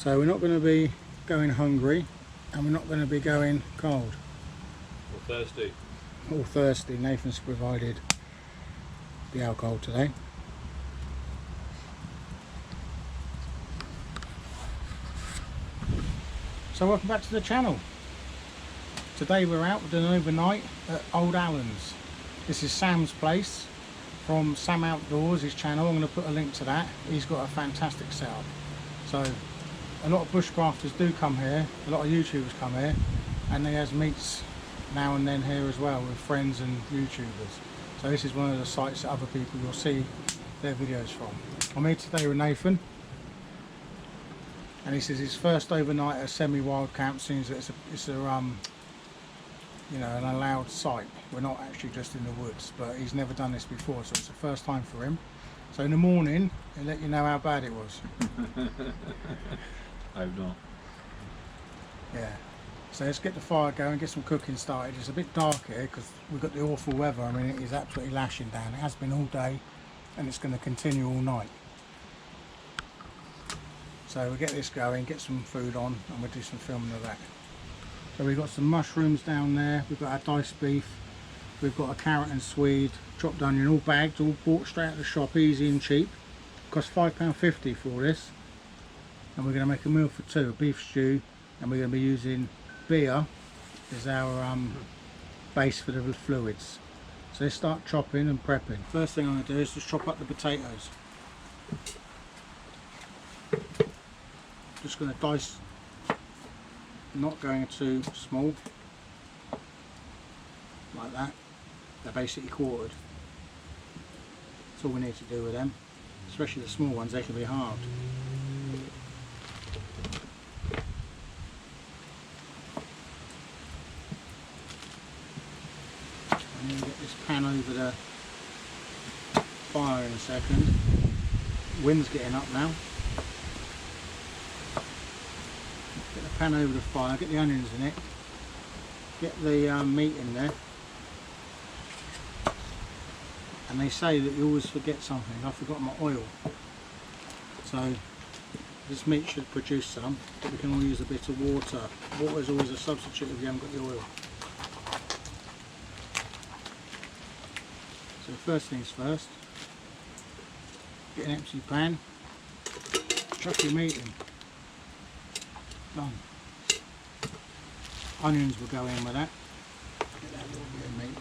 So we're not going to be going hungry, and we're not going to be going cold. Or thirsty. Or thirsty. Nathan's provided the alcohol today. So welcome back to the channel. Today we're out doing an overnight at Old Allen's. This is Sam's place from Sam Outdoors, his channel. I'm going to put a link to that. He's got a fantastic setup. So a lot of bushcrafters do come here, a lot of YouTubers come here, and he has meets now and then here as well with friends and YouTubers. So this is one of the sites that other people you'll see their videos from. I'm here today with Nathan, and this is his first overnight at a semi-wild camp, since it's a you know, an allowed site. We're not actually just in the woods, but he's never done this before, so it's the first time for him. So in the morning, he'll let you know how bad it was. I hope not. Yeah. So let's get the fire going, get some cooking started. It's a bit dark here because we've got the awful weather. I mean, it is absolutely lashing down. It has been all day, and it's going to continue all night. So we'll get this going, get some food on, and we'll do some filming of that. So we've got some mushrooms down there, we've got our diced beef, we've got a carrot and swede, chopped onion, all bagged, all bought straight out of the shop, easy and cheap. Cost £5.50 for all this. And we're going to make a meal for two, a beef stew, and we're going to be using beer as our base for the fluids. So let's start chopping and prepping. First thing I'm going to do is just chop up the potatoes. Just going to dice, not going too small, like that. They're basically quartered. That's all we need to do with them, especially the small ones. They can be halved. And then get this pan over the fire in a second. Wind's getting up now. Get the pan over the fire, get the onions in it, get the meat in there. And they say that you always forget something. I forgot my oil. So this meat should produce some, but we can all use a bit of water. Water is always a substitute if you haven't got the oil. So first things first, get an empty pan, chuck your meat in. Done. Onions will go in with that. Get that little bit of meat.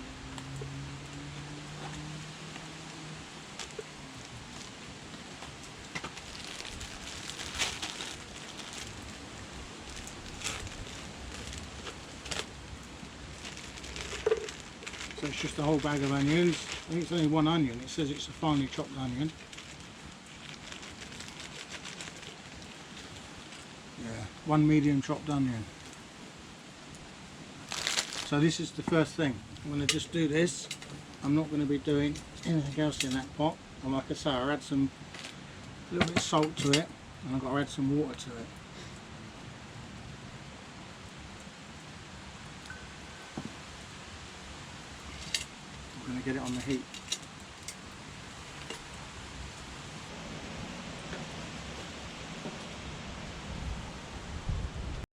So it's just a whole bag of onions. I think it's only one onion. It says it's a finely chopped onion. Yeah, one medium chopped onion. So this is the first thing. I'm going to just do this. I'm not going to be doing anything else in that pot. And like I say, I add a little bit of salt to it, and I've got to add some water to it. I'm going to get it on the heat.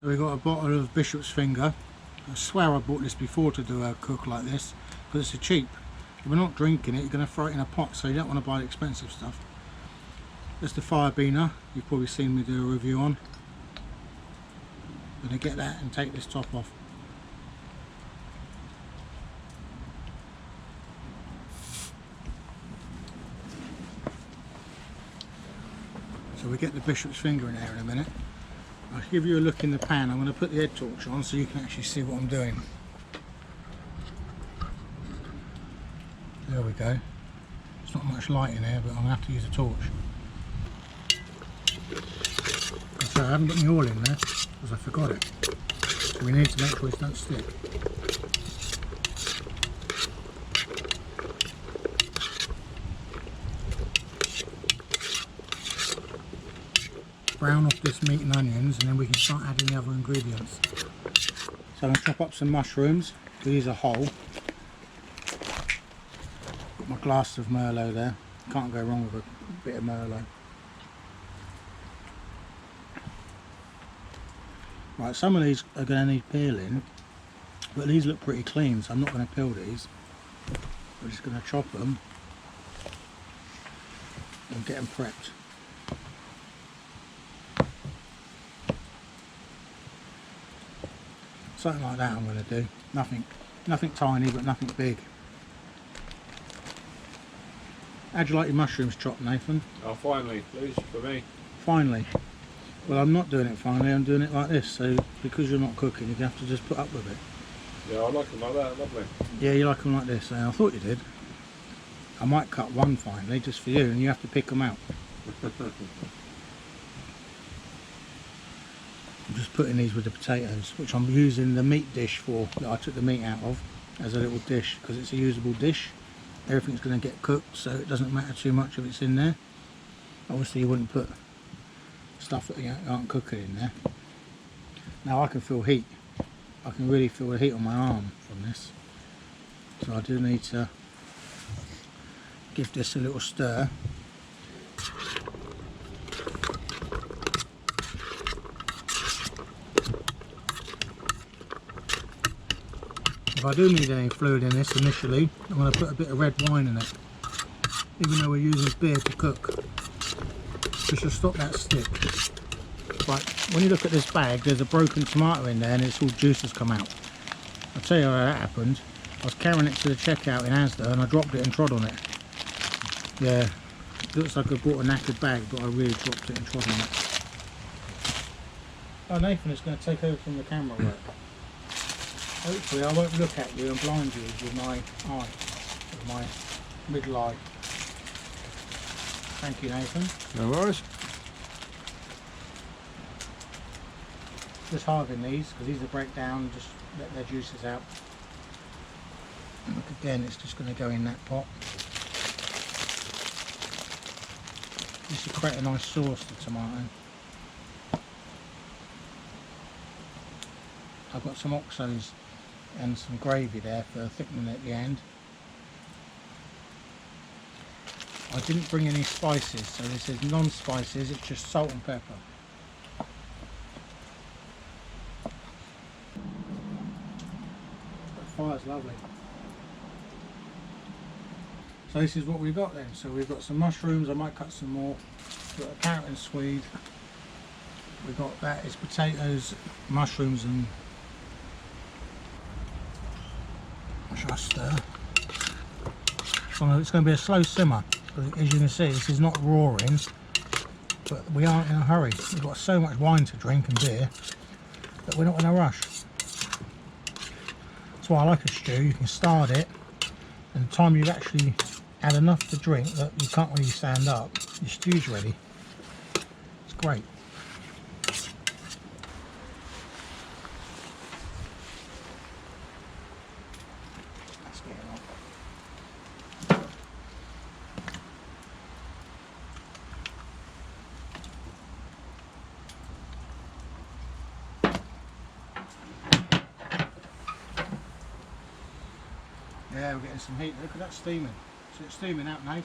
So we've got a bottle of Bishop's Finger. I swear I bought this before to do a cook like this, because it's cheap. If we're not drinking it, you're going to throw it in a pot, so you don't want to buy the expensive stuff. There's the fire beaner, you've probably seen me do a review on. I'm going to get that and take this top off. So we get the Bishop's Finger in there in a minute. I'll give you a look in the pan. I'm going to put the head torch on so you can actually see what I'm doing. There we go. There's not much light in here, but I'm going to have to use a torch. So I haven't got any oil in there because I forgot it. So we need to make sure it don't stick. Brown off this meat and onions, and then we can start adding the other ingredients. So I'm going to chop up some mushrooms. These are whole. Got my glass of Merlot there. Can't go wrong with a bit of Merlot. Right, some of these are going to need peeling, but these look pretty clean, so I'm not going to peel these. I'm just going to chop them and get them prepped. Something like that I'm going to do. Nothing tiny, but nothing big. How'd you like your mushrooms chopped, Nathan? Oh, finally, please, for me. Finally. Well, I'm not doing it finally, I'm doing it like this, so because you're not cooking, you have to just put up with it. Yeah, I like them like that, lovely. Yeah, you like them like this, I thought you did. I might cut one finally, just for you, and you have to pick them out. I'm just putting these with the potatoes, which I'm using the meat dish for, that I took the meat out of, as a little dish, because it's a usable dish. Everything's going to get cooked, so it doesn't matter too much if it's in there. Obviously you wouldn't put stuff that you aren't cooking in there. Now I can feel heat. I can really feel the heat on my arm from this. So I do need to give this a little stir. If I do need any fluid in this initially, I'm going to put a bit of red wine in it, even though we're using beer to cook, just to stop that stick. Right, when you look at this bag, there's a broken tomato in there and it's all juice has come out. I'll tell you how that happened. I was carrying it to the checkout in Asda and I dropped it and trod on it. Yeah, it looks like I bought a knackered bag, but I really dropped it and trod on it. Oh, Nathan is going to take over from the camera work. Hopefully I won't look at you and blind you with my eye, with my middle eye. Thank you, Nathan. No worries. Just halving these, because these will break down, just let their juices out. And look, again, it's just going to go in that pot. This will create a nice sauce, the tomato. I've got some oxos and some gravy there for thickening at the end. I didn't bring any spices, so this is non-spices, it's just salt and pepper. That fire's lovely. So this is what we've got then. So we've got some mushrooms, I might cut some more. We've got a carrot and swede. We've got that, it's potatoes, mushrooms and... Should I stir? It's going to be a slow simmer. As you can see, this is not roaring, but we aren't in a hurry. We've got so much wine to drink and beer that we're not in a rush. That's why I like a stew. You can start it, and the time you've actually had enough to drink that you can't really stand up, your stew's ready. It's great. Let's get it on. Yeah, we're getting some heat. Look at that steaming. So it's steaming out now.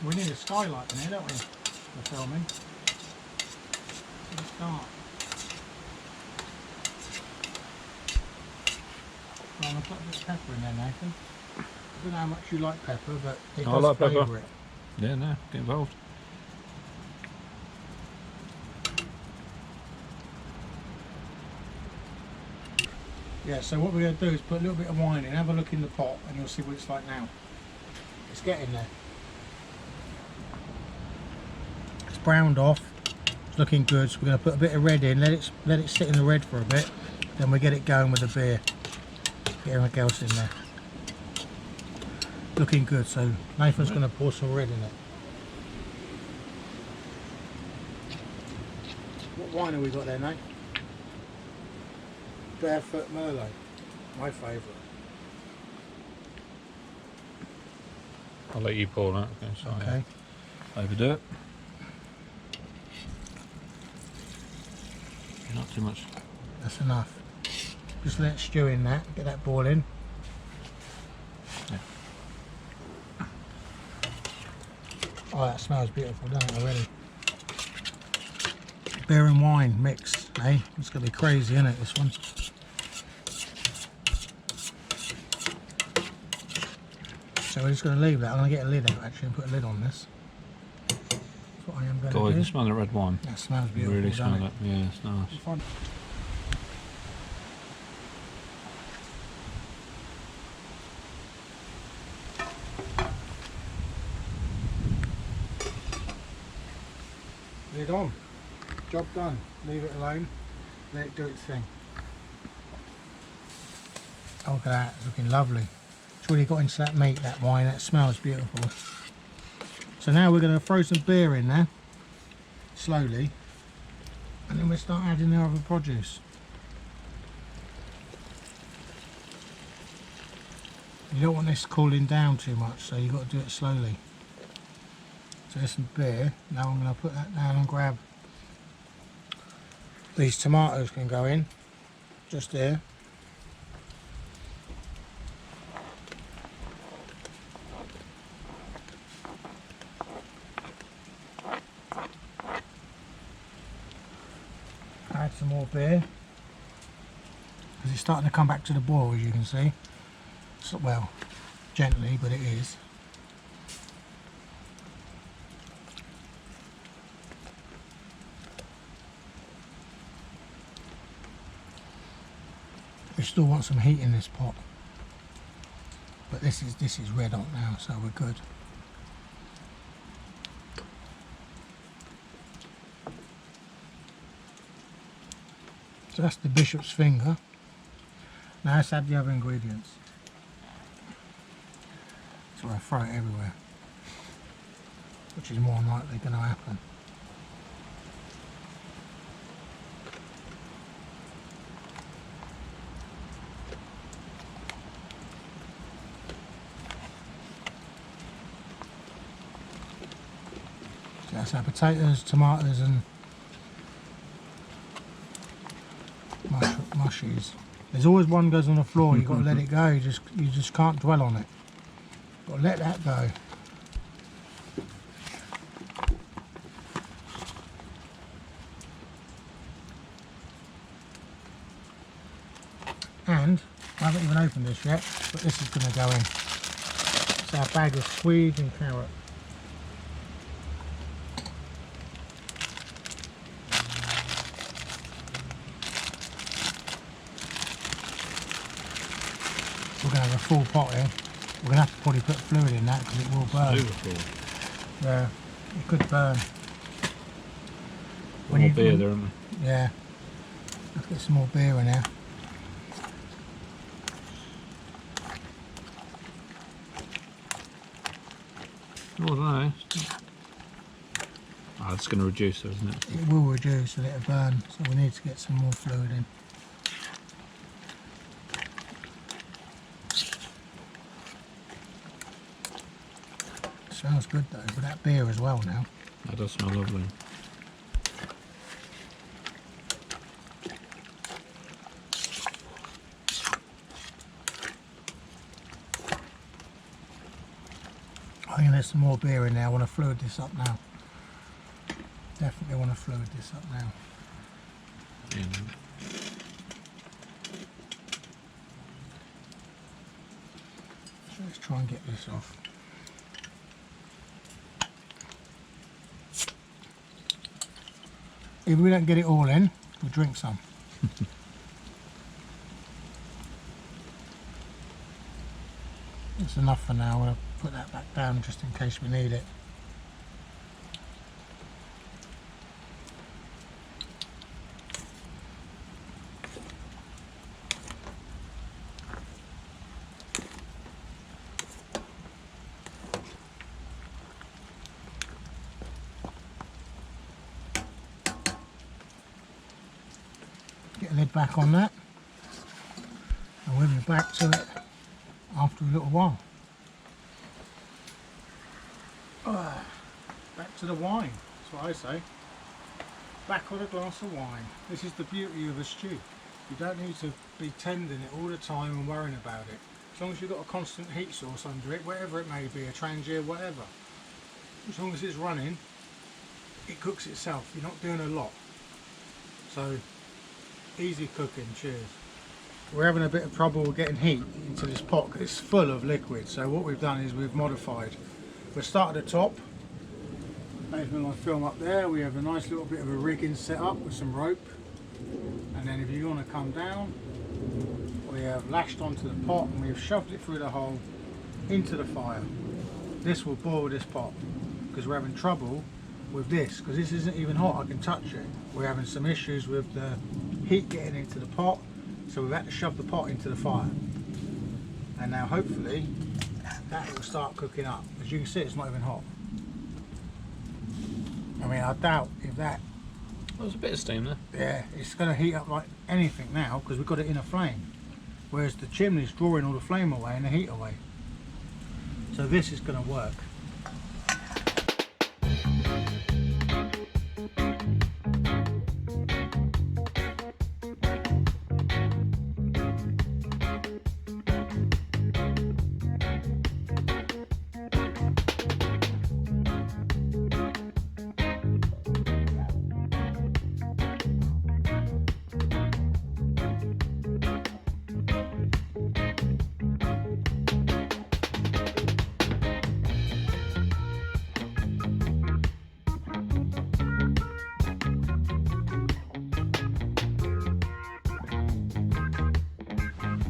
We need a skylight in here, don't we, for filming? It's dark. Well, I'm going to put a bit of pepper in there, Nathan. I don't know how much you like pepper, but it does like flavour pepper. it. Yeah, no, get involved. Yeah, so what we're going to do is put a little bit of wine in, have a look in the pot, and you'll see what it's like now. It's getting there. It's browned off, it's looking good, so we're going to put a bit of red in, let it sit in the red for a bit, then we get it going with the beer. Get everything else in there. Looking good, so Nathan's going to pour some red in it. What wine have we got there, Nate? Barefoot Merlot, my favourite. I'll let you pour that. Okay. Overdo it. Not too much. That's enough. Just let it stew in that, get that boiling. Yeah. Oh, that smells beautiful, doesn't it, already? Beer and wine mix, eh? It's going to be crazy, isn't it, this one? So we're just going to leave that. I'm going to get a lid out actually and put a lid on this. That's what I am going to do. God, you can smell the red wine. That smells beautiful, Really doesn't smell it. Yeah, it's nice. Lid on. Job done. Leave it alone. Let it do its thing. Oh, look at that. It's looking lovely. It's really got into that meat, that wine. That smells beautiful. So now we're going to throw some beer in there. Slowly. And then we'll start adding the other produce. You don't want this cooling down too much, so you've got to do it slowly. So there's some beer. Now I'm going to put that down and grab these tomatoes. Can go in just here. Add some more beer because it's starting to come back to the boil, as you can see. So, well, gently, but it is. We still want some heat in this pot, but this is red hot now, so we're good. So that's the bishop's finger. Now let's add the other ingredients. So I throw it everywhere, which is more than likely going to happen. So that's our potatoes, tomatoes and mushies. There's always one goes on the floor, you've got to let it go, you just can't dwell on it. Got to let that go. And I haven't even opened this yet, but this is going to go in. It's our bag of swede and carrot. We're going to have a full pot here. We're going to have to probably put fluid in that because it will burn. Yeah, it could burn. More beer there, isn't there? Yeah. Let's get some more beer in here. Oh, I don't know. Oh, it's going to reduce though, isn't it? It will reduce and it'll burn, so we need to get some more fluid in. Smells good though, with that beer as well now. That does smell lovely. I think there's some more beer in there. I want to fluid this up now. Definitely want to fluid this up now. Yeah. So let's try and get this off. If we don't get it all in, we'll drink some. It's enough for now. We'll put that back down just in case we need it. Get the lid back on that, and we'll be back to it after a little while. Back to the wine, that's what I say. Back on a glass of wine. This is the beauty of a stew. You don't need to be tending it all the time and worrying about it. As long as you've got a constant heat source under it, whatever it may be, a Trangia, whatever. as long as it's running, it cooks itself. You're not doing a lot. So easy cooking, cheers. We're having a bit of trouble getting heat into this pot because it's full of liquid. So what we've done is we've modified. We'll start at the top. Maybe when I film up there, we have a nice little bit of a rigging set up with some rope. And then if you want to come down, we have lashed onto the pot and we've shoved it through the hole into the fire. This will boil this pot because we're having trouble with this because this isn't even hot. I can touch it. We're having some issues with the heat getting into the pot, so we've had to shove the pot into the fire. And now hopefully that will start cooking up. As you can see, it's not even hot. I mean, I doubt if that... There's a bit of steam there. Yeah, it's going to heat up like anything now because we've got it in a flame. Whereas the chimney's drawing all the flame away and the heat away. So this is going to work.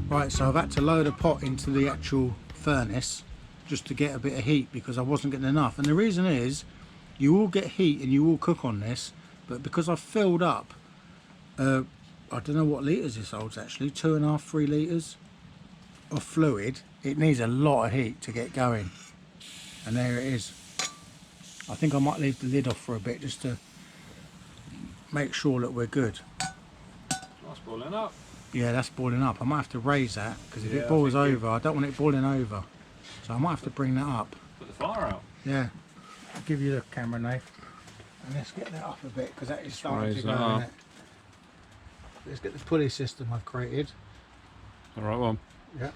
Right, so I've had to lower the pot into the actual furnace just to get a bit of heat because I wasn't getting enough. And the reason is, you will get heat and you will cook on this, but because I've filled up, I don't know what litres this holds actually, 2.5, 3 litres of fluid, it needs a lot of heat to get going. And there it is. I think I might leave the lid off for a bit just to make sure that we're good. That's boiling up. Yeah, that's boiling up. I might have to raise that because if Yeah, it boils over, I don't want it boiling over. So I might have to bring that up. Put the fire out. Yeah. I'll give you the camera knife. And let's get that up a bit because that is starting to raise go that in it. Let's get the pulley system I've created. The right one. Yeah.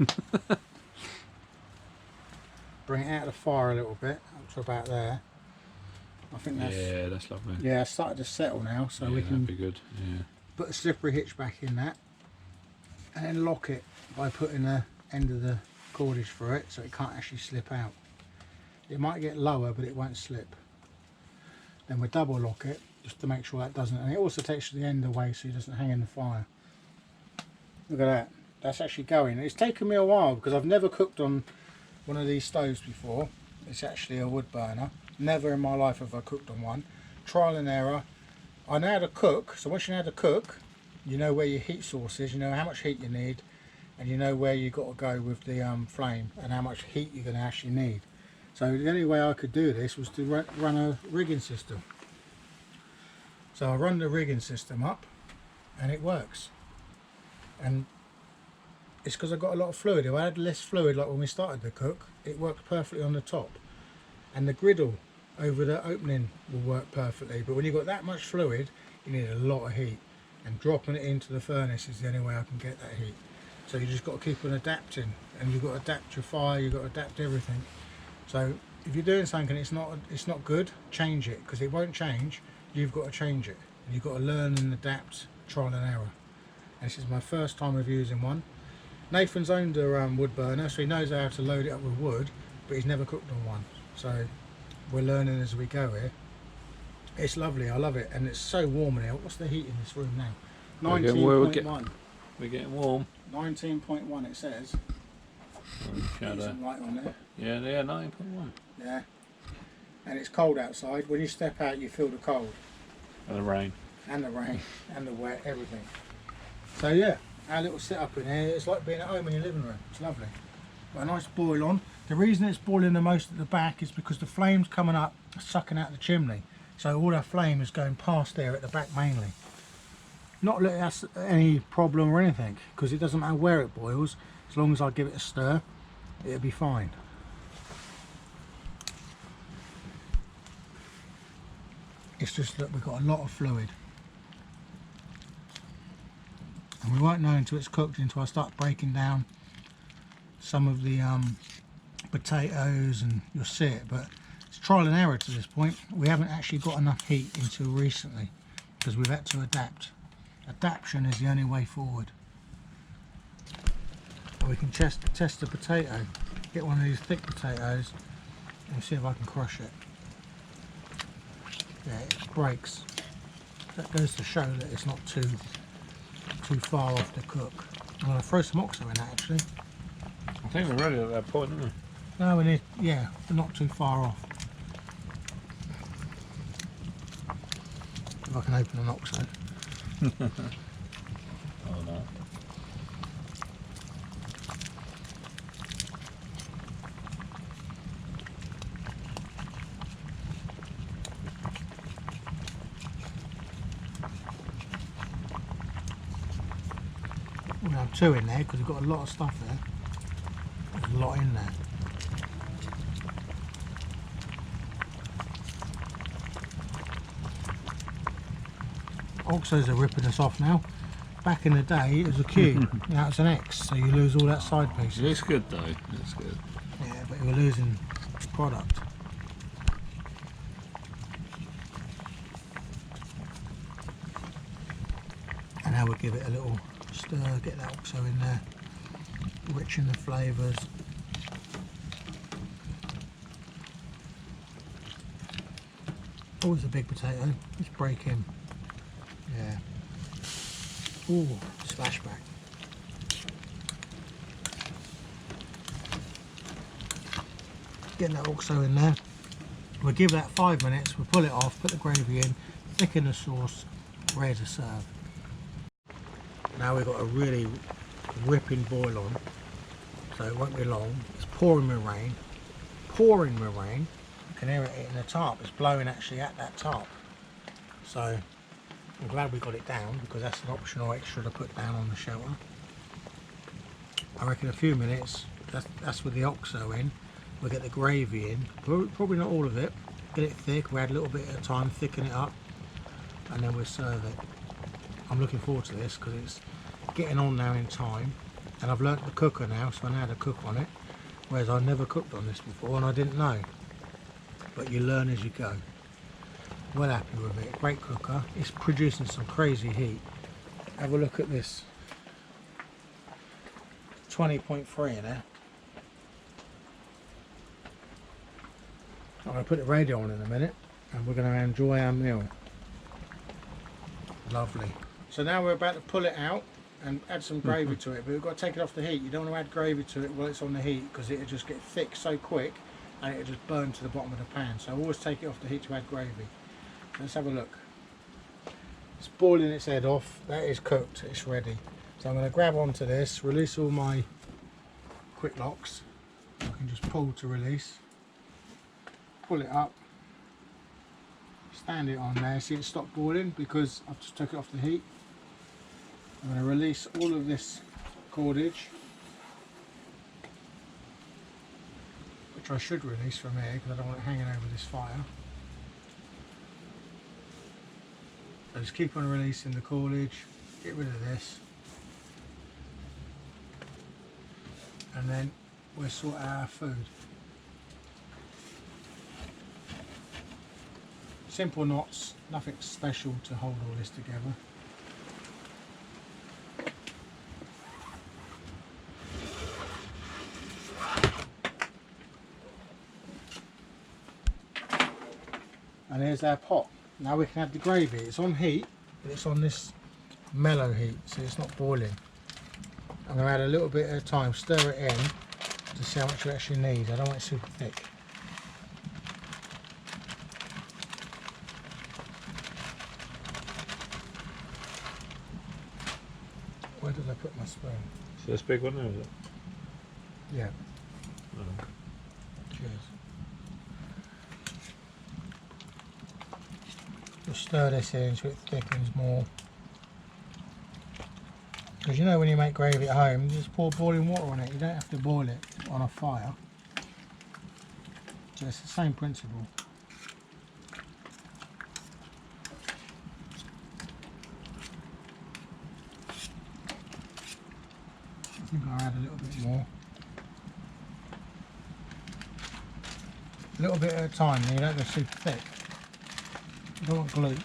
Bring it out of the fire a little bit, up to about there. I think that's... Yeah, that's lovely. Yeah, it's started to settle now, so yeah, we can that'd be good. Yeah. put a slippery hitch back in that. And then lock it by putting the end of the cordage through it so it can't actually slip out. It might get lower but it won't slip. Then we double lock it just to make sure that doesn't, and it also takes the end away so it doesn't hang in the fire. Look at that, that's actually going. It's taken me a while because I've never cooked on one of these stoves before. It's actually a wood burner. Never in my life have I cooked on one. Trial and error. I know how to cook, so once you know how to cook, you know where your heat source is, you know how much heat you need, and you know where you've got to go with the flame and how much heat you're going to actually need. So the only way I could do this was to run a rigging system. So I run the rigging system up and it works. And it's because I've got a lot of fluid. If I had less fluid like when we started to cook, it worked perfectly on the top. And the griddle over the opening will work perfectly. But when you've got that much fluid, you need a lot of heat. And dropping it into the furnace is the only way I can get that heat. So you just got to keep on adapting, and you've got to adapt your fire, you've got to adapt everything. So if you're doing something and it's not good, change it, because it won't change. You've got to change it. And you've got to learn and adapt, trial and error. And this is my first time of using one. Nathan's owned a wood burner, so he knows how to load it up with wood, but he's never cooked on one. So we're learning as we go here. It's lovely, I love it, and it's so warm in here. What's the heat in this room now? 19.1. We're getting warm. 19.1 it says. There's some light on there. Yeah, 19.1. Yeah. And it's cold outside. When you step out, you feel the cold. And the rain. And the rain. And the wet, everything. So yeah, our little setup in here, it's like being at home in your living room. It's lovely. Got a nice boil on. The reason it's boiling the most at the back is because the flame's coming up, sucking out the chimney. So all our flame is going past there at the back mainly. Not that that's any problem or anything, because it doesn't matter where it boils, as long as I give it a stir, it'll be fine. It's just that we've got a lot of fluid. And we won't know until it's cooked, until I start breaking down some of the potatoes, and you'll see it, but it's trial and error to this point. We haven't actually got enough heat until recently because we've had to adapt. Adaptation is the only way forward. And we can test the potato. Get one of these thick potatoes and see if I can crush it. Yeah, it breaks. That goes to show that it's not too far off to cook. I'm going to throw some oxo in that actually. I think we're ready at that point, aren't we? No, we need, yeah, but not too far off. If I can open an oxo. Oh no. We're going to have 2 in there because we've got a lot of stuff there. There's a lot in there. Oxos are ripping us off now. Back in the day it was a Q, now it's an X, so you lose all that side piece. It's good though, it's good. Yeah, but you're losing product. And now we'll give it a little stir, get that oxo in there, rich in the flavours. Always a big potato, let's break him. Yeah. Ooh, splashback. Getting that oxo in there. We'll give that 5 minutes, we'll pull it off, put the gravy in, thicken the sauce, ready to serve. Now we've got a really ripping boil on, so it won't be long. It's pouring with rain. Pouring with rain. You can hear it hitting the top. It's blowing actually at that top. So I'm glad we got it down because that's an optional extra to put down on the shelter. I reckon a few minutes, that's with the oxo in. We'll get the gravy in, probably not all of it. Get it thick, we add a little bit at a time, thicken it up, and then we'll serve it. I'm looking forward to this because it's getting on now in time, and I've learnt the cooker now, so I know how to cook on it, whereas I never cooked on this before and I didn't know. But you learn as you go. Well happy with it, great cooker. It's producing some crazy heat. Have a look at this. 20.3 in there. I'm going to put the radio on in a minute and we're going to enjoy our meal. Lovely. So now we're about to pull it out and add some gravy to it, but we've got to take it off the heat. You don't want to add gravy to it while it's on the heat because it'll just get thick so quick and it'll just burn to the bottom of the pan. So always take it off the heat to add gravy. Let's have a look. It's boiling its head off. That is cooked. It's ready. So I'm going to grab onto this, release all my quick locks. I can just pull to release. Pull it up. Stand it on there. See it stop boiling because I've just took it off the heat. I'm going to release all of this cordage, which I should release from here because I don't want it hanging over this fire. So just keep on releasing the cordage, get rid of this, and then we'll sort out our food. Simple knots, nothing special to hold all this together. And here's our pot. Now we can add the gravy. It's on heat, but it's on this mellow heat, so it's not boiling. I'm going to add a little bit at a time, stir it in to see how much you actually need. I don't want it super thick. Where did I put my spoon? So this big one, is it? Yeah. Oh. Cheers. Just stir this in so it thickens more. Because you know when you make gravy at home, you just pour boiling water on it. You don't have to boil it on a fire. So it's the same principle. I think I'll add a little bit more. A little bit at a time, you don't go super thick. You don't want glue.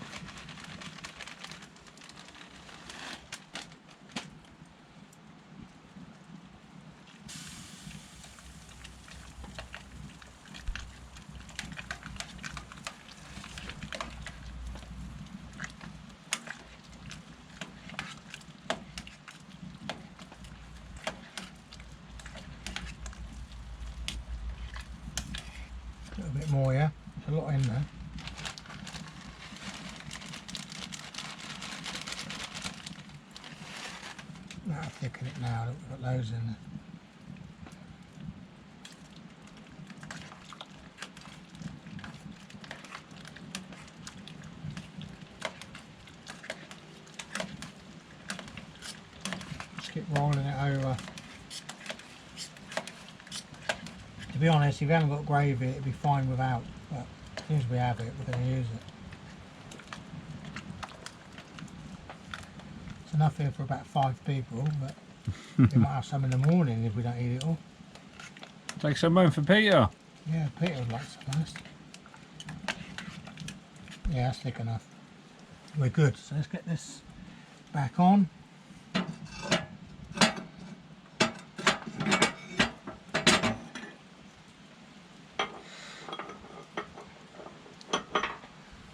A little bit more, yeah? There's a lot in there. I'll thicken it now, look, we've got loads in there. Just keep rolling it over. To be honest, if you haven't got gravy, it'd be fine without, but as soon as we have it, we're going to use it. It's enough here for about 5 people, but we might have some in the morning if we don't eat it all. Take some home for Peter. Yeah, Peter would like some nice. Yeah, that's thick enough. We're good, so let's get this back on.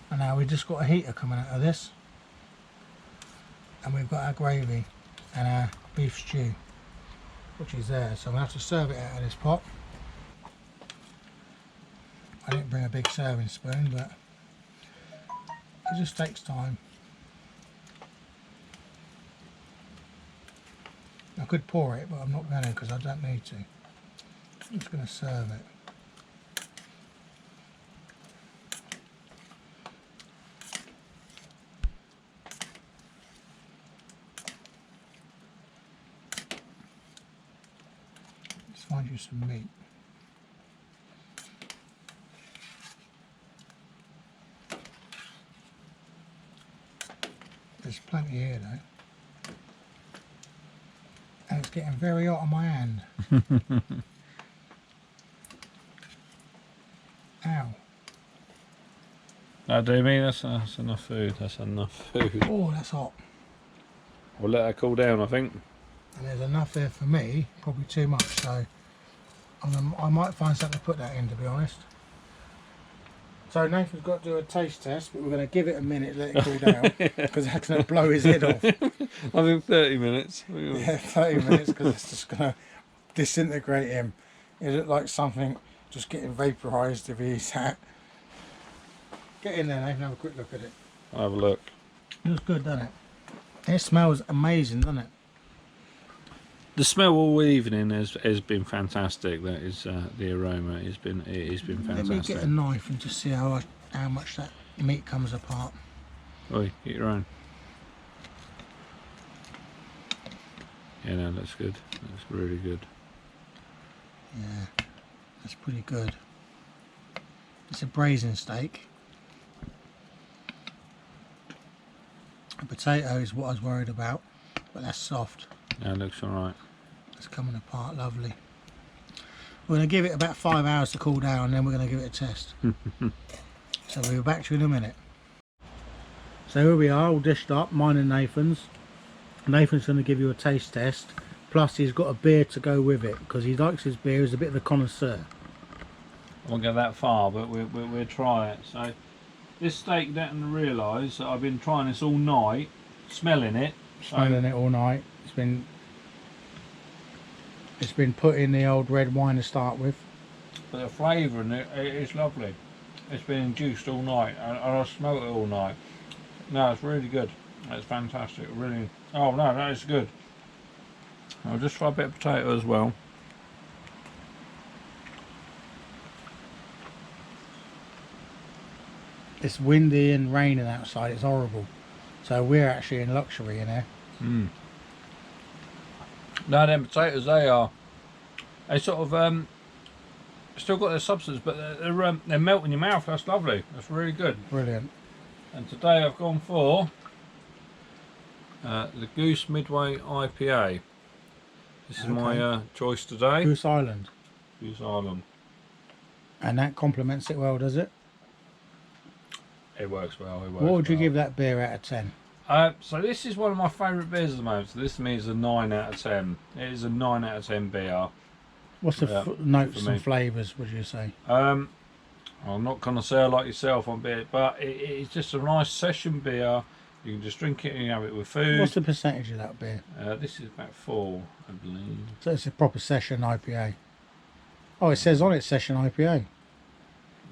And now we've just got a heater coming out of this. And we've got our gravy and our beef stew, which is there. So I'm going to have to serve it out of this pot. I didn't bring a big serving spoon, but it just takes time. I could pour it, but I'm not going to because I don't need to. I'm just going to serve it. Let's find you some meat. There's plenty here though. And it's getting very hot on my hand. Ow. That do me, that's enough food, that's enough food. Oh, that's hot. We'll let that cool down, I think. And there's enough there for me, probably too much, so I might find something to put that in, to be honest. So Nathan's got to do a taste test, but we're going to give it a minute, let it cool down, because that's going to blow his head off. I think 30 minutes. Yeah, 30 minutes, because it's just going to disintegrate him. It looked like something just getting vaporised if he eats that. Get in there, Nathan, have a quick look at it. I'll have a look. It looks good, doesn't it? It smells amazing, doesn't it? The smell all evening has been fantastic. That is the aroma. It has been fantastic. Let me get a knife and just see how much that meat comes apart. Oi, get your own. Yeah, no, that's good. That's really good. Yeah, that's pretty good. It's a braising steak. A potato is what I was worried about, but that's soft. Yeah, it looks alright. It's coming apart lovely. We're going to give it about 5 hours to cool down and then we're going to give it a test. So we'll be back to you in a minute. So here we are, all dished up, mine and Nathan's. Nathan's going to give you a taste test, plus he's got a beer to go with it because he likes his beer, he's a bit of a connoisseur. I won't go that far, but we'll try it. So this steak, didn't realise that I've been trying this all night, smelling it. Smelling it all night. It's been put in the old red wine to start with. But the flavour in it is lovely. It's been induced all night, and I smelt it all night. No, it's really good. It's fantastic. Really. Oh no, that is good. I'll just try a bit of potato as well. It's windy and raining outside. It's horrible. So we're actually in luxury in here. Mm. No, them potatoes, they sort of still got their substance, but they melt in your mouth. That's lovely. That's really good. Brilliant. And today I've gone for the Goose Midway IPA. This is my choice today. Goose Island. Goose Island. And that complements it well, does it? It works well. It works What would you well. give that beer out of 10? So this is one of my favourite beers at the moment. So this to me is a 9 out of 10. It is a 9 out of 10 beer. What's the for notes me. and flavours, would you say? I'm not connoisseur like yourself on beer, but it's just a nice session beer. You can just drink it and you have it with food. What's the percentage of that beer? This is about 4, I believe. So it's a proper session IPA. Oh, it says on it session IPA.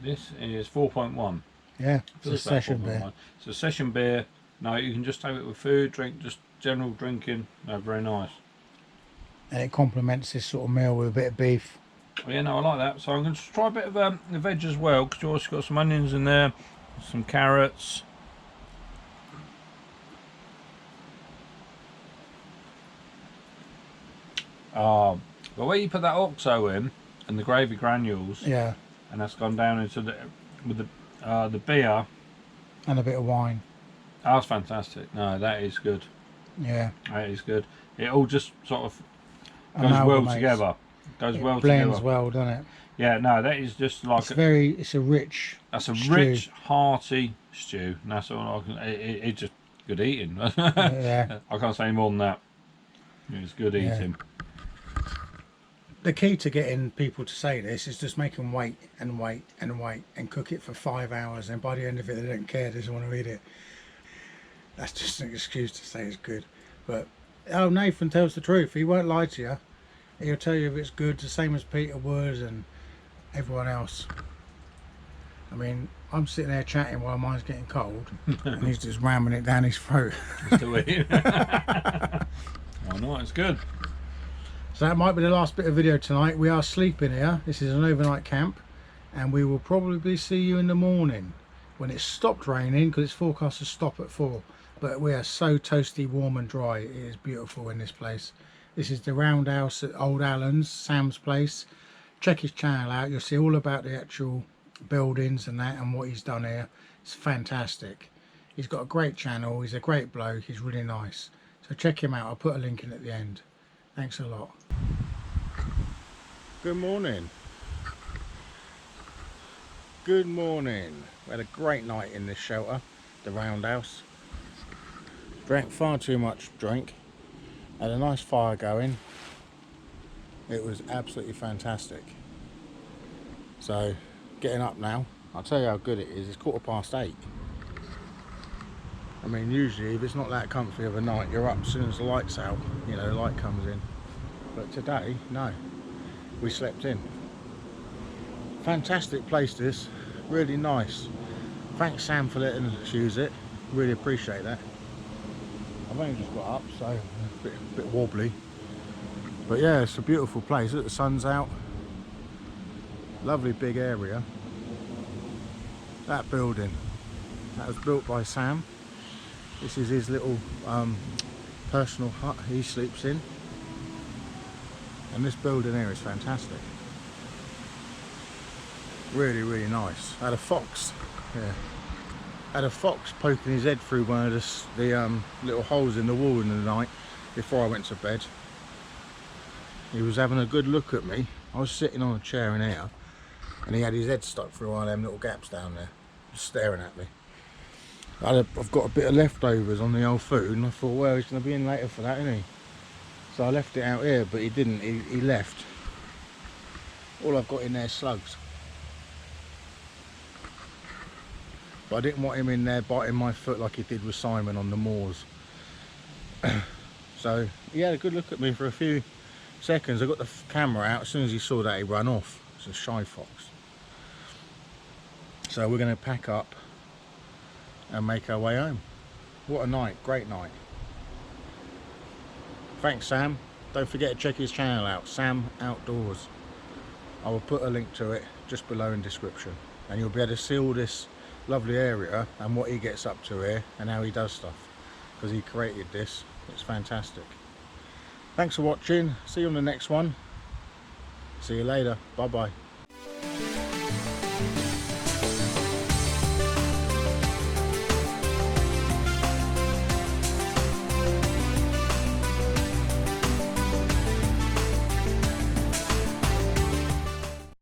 This is 4.1. Yeah, it's a Feels about session 4.1. beer. It's a session beer. No, you can just have it with food, drink, just general drinking. No, very nice. And it complements this sort of meal with a bit of beef. Yeah, no, I like that. So I'm going to try a bit of the veg as well, because you also got some onions in there, some carrots. But where you put that oxo in and the gravy granules, Yeah, and that's gone down into the beer. and a bit of wine. That's fantastic. No, that is good. Yeah. That is good. It all just sort of goes well Amalgamates. together. Goes It well blends together. well, doesn't it? Yeah, no, that is just like It's a rich that's a stew. rich, hearty stew. And that's all I can. It's just good eating. Yeah. I can't say more than that. It's good Yeah. eating. The key to getting people to say this is just make them wait and wait and wait and cook it for 5 hours, and by the end of it they don't care, they just want to eat it. That's just an excuse to say it's good. But Nathan tells the truth. He won't lie to you. He'll tell you if it's good, the same as Peter would and everyone else. I mean, I'm sitting there chatting while mine's getting cold and he's just ramming it down his throat. Just to eat. Oh no, it's good. So that might be the last bit of video tonight. We are sleeping here. This is an overnight camp, and we will probably see you in the morning when it's stopped raining, because it's forecast to stop at 4. But we are so toasty, warm and dry. It is beautiful in this place. This is the roundhouse at Old Allen's, Sam's place. Check his channel out. You'll see all about the actual buildings and that and what he's done here. It's fantastic. He's got a great channel. He's a great bloke. He's really nice. So check him out. I'll put a link in at the end. Thanks a lot. Good morning. Good morning. We had a great night in this shelter, the roundhouse. Drank far too much drink. Had a nice fire going. It was absolutely fantastic. So, getting up now. I'll tell you how good it is. It's 8:15. I mean, usually if it's not that comfy of a night, you're up as soon as the light's out. You know, the light comes in. But today, no. We slept in. Fantastic place this. Really nice. Thanks Sam for letting us use it. Really appreciate that. I've only just got up, so a bit wobbly. But yeah, it's a beautiful place. Look, the sun's out. Lovely big area. That building, that was built by Sam. This is his little personal hut he sleeps in. And this building here is fantastic. Really, really nice. Had a fox, yeah. Had a fox poking his head through one of the little holes in the wall in the night before I went to bed. He was having a good look at me. I was sitting on a chair in here and he had his head stuck through one of them little gaps down there, just staring at me. I've got a bit of leftovers on the old food and I thought, well, he's going to be in later for that, isn't he? So I left it out here, but he didn't. He left. All I've got in there is slugs. But I didn't want him in there biting my foot like he did with Simon on the moors. So he had a good look at me for a few seconds. I got the camera out. As soon as he saw that, he ran off. It's a shy fox. So we're going to pack up and make our way home. What a night. Great night. Thanks Sam. Don't forget to check his channel out, Sam Outdoors. I will put a link to it just below in description, and you'll be able to see all this lovely area and what he gets up to here and how he does stuff, because he created this. It's fantastic. Thanks for watching. See you on the next one. See you later. Bye bye.